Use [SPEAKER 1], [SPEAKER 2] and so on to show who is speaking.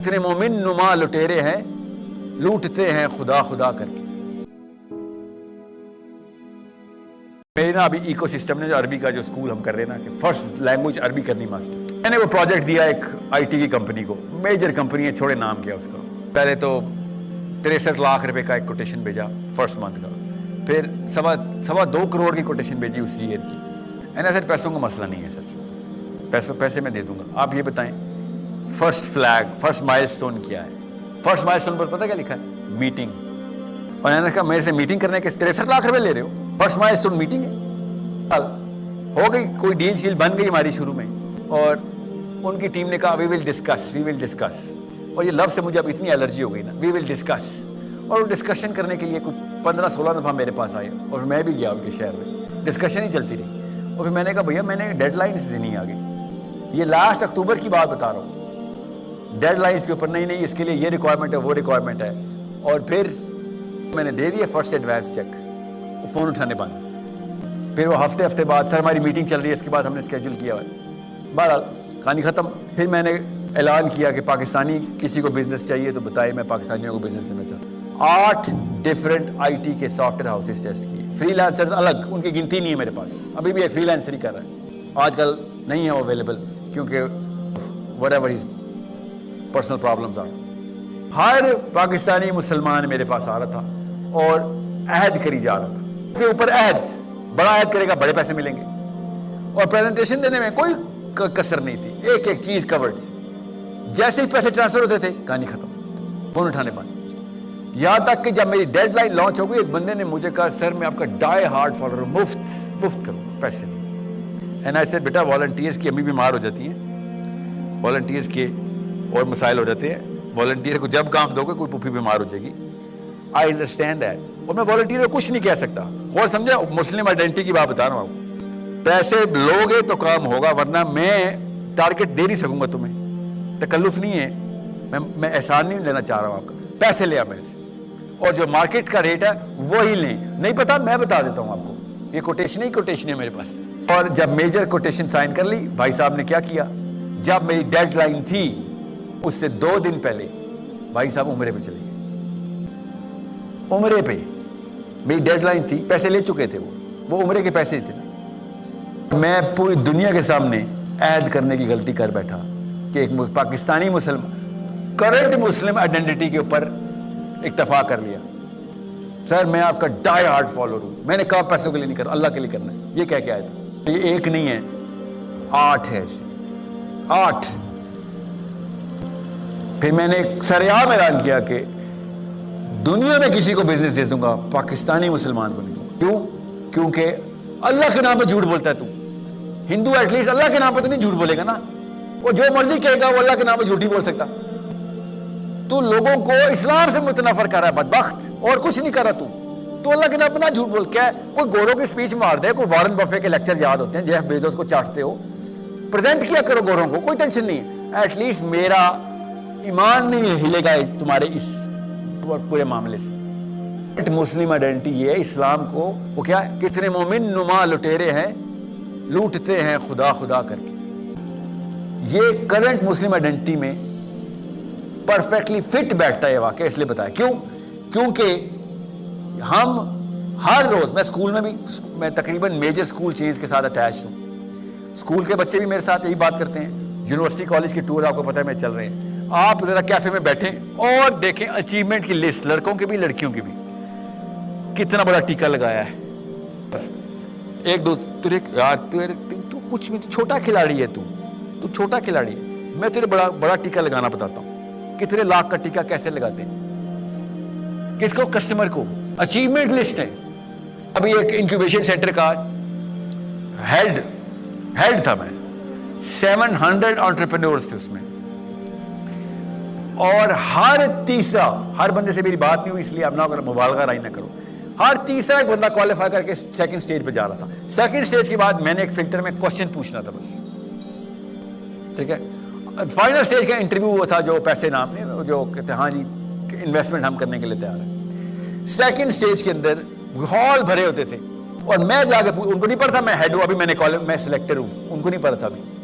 [SPEAKER 1] اتنے مومن نما لٹیرے ہیں لوٹتے ہیں خدا خدا کر کے. میری نا ابھی ایکو سسٹم نے جو عربی کا جو اسکول ہم کر رہے ہیں نا کہ فرسٹ لینگویج عربی کرنی ماسٹر, میں نے وہ پروجیکٹ دیا ایک آئی ٹی کی کمپنی کو, میجر کمپنی ہے, چھوڑے نام کیا اس کا. پہلے تو 63 لاکھ روپے کا ایک کوٹیشن بھیجا فرسٹ منتھ کا, پھر سوا 2 کروڑ کی کوٹیشن بھیجی اسی ایئر کی. ایسا سر پیسوں کا مسئلہ نہیں ہے سر, پیسے میں دے دوں گا. آپ یہ بتائیں فرسٹ فلیگ فرسٹ مائل سٹون کیا ہے؟ فرسٹ مائل سٹون پر پتہ کیا لکھا ہے؟ میٹنگ. اور میں نے کہا میرے سے میٹنگ کرنے کے 63 لاکھ روپے لے رہے ہو, فرسٹ مائل سٹون میٹنگ ہے. ہو گئی کوئی ڈیل شیل بن گئی ہماری شروع میں, اور ان کی ٹیم نے کہا وی ول ڈسکس, اور یہ لفظ سے مجھے اب اتنی الرجی ہو گئی نا, وی ول ڈسکس. اور وہ ڈسکشن کرنے کے لیے کوئی 15-16 دفعہ میرے پاس آئے, اور میں بھی گیا ان کے شہر میں, ڈسکشن ہی چلتی رہی. اور پھر میں نے کہا بھیا میں نے ڈیڈ لائنس دینی آگے, یہ لاسٹ اکتوبر کی بات بتا رہا ہوں, ڈیڈ لائنس کے اوپر نہیں اس کے لیے یہ ریکوائرمنٹ ہے وہ ریکوائرمنٹ ہے. اور پھر میں نے دے دیا فرسٹ ایڈوانس چیک, فون اٹھانے بند. پھر وہ ہفتے بعد سر ہماری میٹنگ چل رہی ہے, اس کے بعد ہم نے اسکیجول کیا ہوا ہے. بہرحال کہانی ختم. پھر میں نے اعلان کیا کہ پاکستانی کسی کو بزنس چاہیے تو بتائے, میں پاکستانیوں کو بزنس دینا چاہتا ہوں. 8 ڈفرینٹ آئی ٹی کے سافٹ ویئر ہاؤسز ٹیسٹ کیے, فری لانسرز الگ, ان کی گنتی نہیں ہے میرے پاس, ابھی بھی ایک فری لانسر ہی کر رہا ہے. آج کل نہیں ہے وہ اویلیبل کیونکہ whatever his personal problems are. ہر پاکستانی مسلمان میرے پاس آ رہا تھا اور عہد کری جا رہا تھا کہ اوپر عہد, بڑا عہد کرے گا بڑے پیسے ملیں گے. اور پریزنٹیشن دینے میں کوئی کسر نہیں تھی, ایک چیز کورڈ تھی. جیسے ہی پیسے ٹرانسفر ہوتے تھے کہانی ختم, فون اٹھانے بند. یہاں تک کہ جب میری ڈیڈ لائن لانچ ہو گئی, ایک بندے نے مجھے کہا سر میں آپ کا ڈائی ہارڈ فالوور ہوں, مفت کروں, پیسے نہیں. And I said beta volunteers کی امی بیمار ہو جاتی ہیں, والنٹیئرس کے اور مسائل ہو جاتے ہیں, والنٹیئر کو جب کام دو گے کوئی پھوپھی بیمار ہو جائے گی. I understand that. اور میں والنٹیئر کو کچھ نہیں کہہ سکتا, اور سمجھا مسلم آئیڈینٹی کی بات بتا رہا ہوں. پیسے لوگے تو کام ہوگا, ورنہ میں ٹارگٹ دے نہیں سکوں گا تمہیں. تکلف نہیں ہے, میں احسان نہیں لینا چاہ رہا ہوں آپ کا, پیسے لے میرے سے, اور جو مارکیٹ کا ریٹ ہے وہی لیں. نہیں پتا میں بتا دیتا ہوں آپ کو, یہ کوٹیشن ہے میرے پاس. اور جب میجر کوٹیشن سائن کر لی, بھائی صاحب نے کیا کیا, جب میری ڈیڈ لائن تھی اس سے 2 دن پہلے بھائی صاحب عمرے پہ چلے گئے. عمرے پہ میری ڈیڈ لائن تھی, پیسے لے چکے تھے, وہ عمرے کے پیسے تھے. میں پوری دنیا کے سامنے عہد کرنے کی غلطی کر بیٹھا کہ ایک پاکستانی مسلم کرنٹ مسلم آئیڈینٹی کے اوپر اکتفا کر لیا. سر میں آپ کا ڈائی ہارڈ فالوور ہوں, میں نے کہا پیسوں کے لیے نہیں کرنا, اللہ کے لیے کرنا ہے, یہ کہہ کے آیا تھا. یہ ایک نہیں ہے, 8 ہے ایسے, 8. پھر میں نے ایک سریعام اعلان کیا کہ دنیا میں کسی کو بزنس دے دوں گا, پاکستانی مسلمان کو نہیں دوں گا. کیوں؟ کیونکہ اللہ کے نام پہ جھوٹ بولتا ہے تو. ہندو ایٹ لیسٹ اللہ کے نام پہ تو نہیں جھوٹ بولے گا نا, وہ جو مرضی کہے گا وہ اللہ کے نام پہ جھوٹ نہیں بول سکتا. تو لوگوں کو اسلام سے متنفر کر رہا ہے بدبخت, اور کچھ نہیں کر رہا تو اللہ کے نام پہ نہ جھوٹ بول. کیا کوئی گوروں کی اسپیچ مار دے, کوئی وارن بفے کے لیکچر یاد ہوتے ہیں, جیف بیزوس کو چاٹتے ہو, پریزنٹ کیا کرو گوروں کو, کوئی ٹینشن نہیں ہے. ایٹ لیسٹ میرا ایمان نہیں ہلے گا تمہارے اس پورے معاملے سے. مسلم آئیڈینٹی یہ ہے, اسلام کو وہ کیا ہے, کتنے مومن نما لٹیرے ہیں لوٹتے ہیں خدا خدا کر کے. یہ کرنٹ مسلم آئیڈینٹی میں پرفیکٹلی فٹ بیٹھتا ہے واقعہ. اس لیے بتایا کیوں, کیونکہ ہم ہر روز, میں اسکول میں بھی, میں تقریباً میجر اسکول چینز کے ساتھ اٹیچ ہوں. اسکول کے بچے بھی میرے ساتھ یہی بات کرتے ہیں. یونیورسٹی کالج کی ٹور آپ کو پتہ ہے میں چل رہے ہیں. آپ ذرا کیفے میں بیٹھیں اور دیکھیں اچیومنٹ کی لسٹ, لڑکوں کی بھی لڑکیوں کی بھی, کتنا بڑا ٹیکا لگایا ہے. ایک دوست یار تو کچھ بھی چھوٹا کھلاڑی ہے, تو چھوٹا کھلاڑی ہے, میں تجھے بڑا ٹیکا لگانا بتاتا ہوں. کتنے لاکھ کا ٹیکا کیسے لگاتے ہیں, کس کو, کسٹمر کو. اچیومنٹ لسٹ ہے. ابھی ایک انکیوبیشن سینٹر کا ہیڈ تھا میں, 700 انٹرپرینورز تھے اس میں, اور ہر بندے سے میری بات نہیں ہوئی, اس لیے اب نہ مبالغہ رائی نہ کرو, ہر تیسرا ایک بندہ کوالیفائی کر کے 2nd سٹیج پہ جا رہا تھا. 2nd سٹیج کے بعد میں نے ایک فلٹر میں کوشچن پوچھنا تھا بس, ٹھیک ہے. فائنل سٹیج کا انٹرویو ہوا تھا, جو پیسے نام نہیں, جو کہتے ہیں ہاں جی انویسٹمنٹ ہم کرنے کے لیے تیار ہیں. 2nd سٹیج کے اندر ہال بھرے ہوتے تھے, اور میں جا کے ان کو نہیں پتا تھا میں ہیڈ ہوں, ابھی میں سلیکٹر ہوں, ان کو نہیں پتا تھا. ابھی